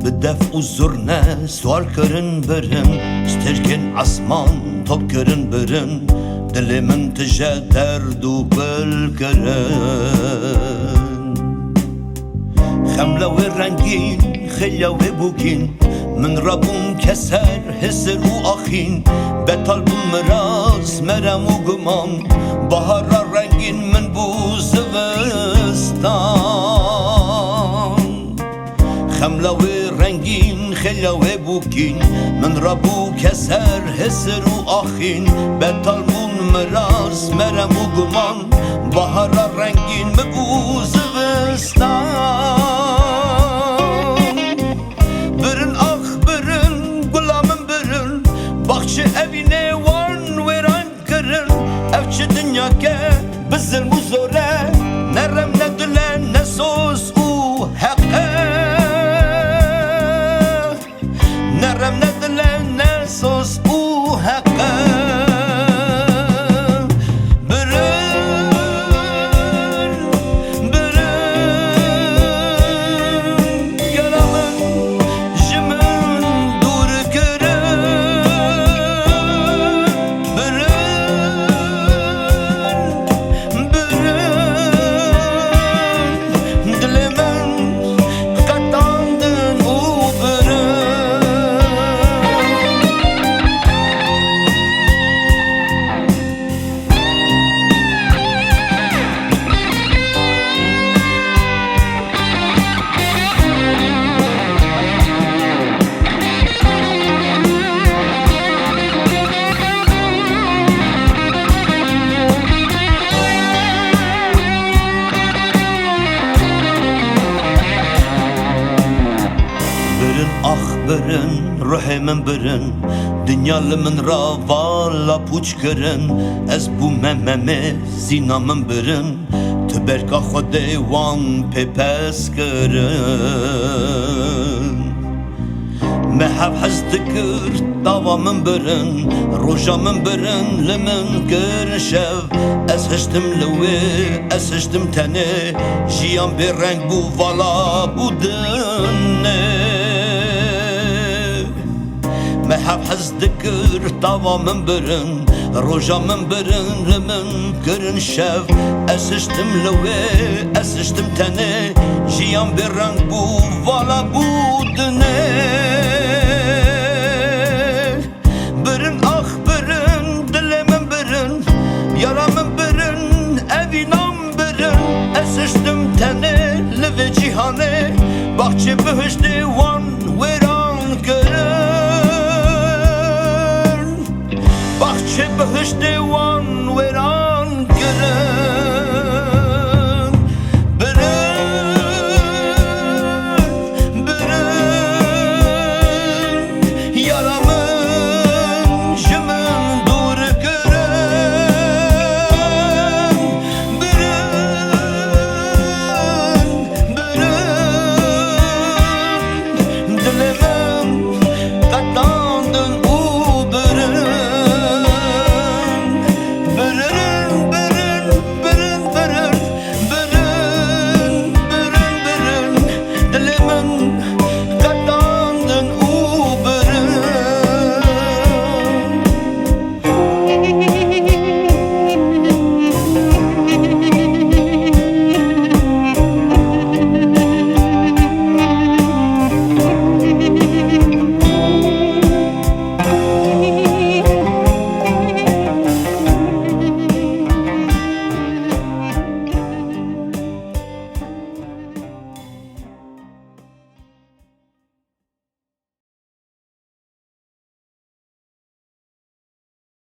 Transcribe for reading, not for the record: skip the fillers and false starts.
Bi def û zurne swar kirin birin, Stêrkên esman top kirin birin, Dilê min tije derd û bil kirin. Xemla wê rengîn, xêliya wê bûkîn, Min rabûn keser, hisir û axîn, Betal bûn miraz, merem û guman, Bahara rengîn min bû zivistan. Xemla wê rengîn, xêliya wê bûkîn, Min rabû keser, hisir û axîn, Betal bûn miraz, merem û guman, Bahara rengîn min bû zivistan. Baxçı evine wan wêran kirin, Ev çi dinyake bi zilm û zore, Ne rem ne dile ne sos û heqe, Ne rem ne dile ne sos û heqe. Ah birin, ruhê min birin, Dinya li min ra vala pûç kirin, Ez bûme memê, zîna min birin, Tu berka Xwedê wan pêpez kirin. Me hev hez dikir, dava min birin, Roja min birin, li min kirin şev, Ez hiştim li wê, ez hiştim tenê, Jiyan bê reng bû vala bû dinê. Me hev hez dikir, dava min birin, Roja min birin, li min kirin şev, Ez hiştim li wê, ez hiştim tenê, Jiyan bê reng bû vala bû dinê. Birin ah birin, dilê min birin, Yara min birin, evînam birin, Ez hiştim tenê li vê cîhanê, Baxçê bihiştê wan wêran kirin, Baxçê bihiştê wan wêran kirin.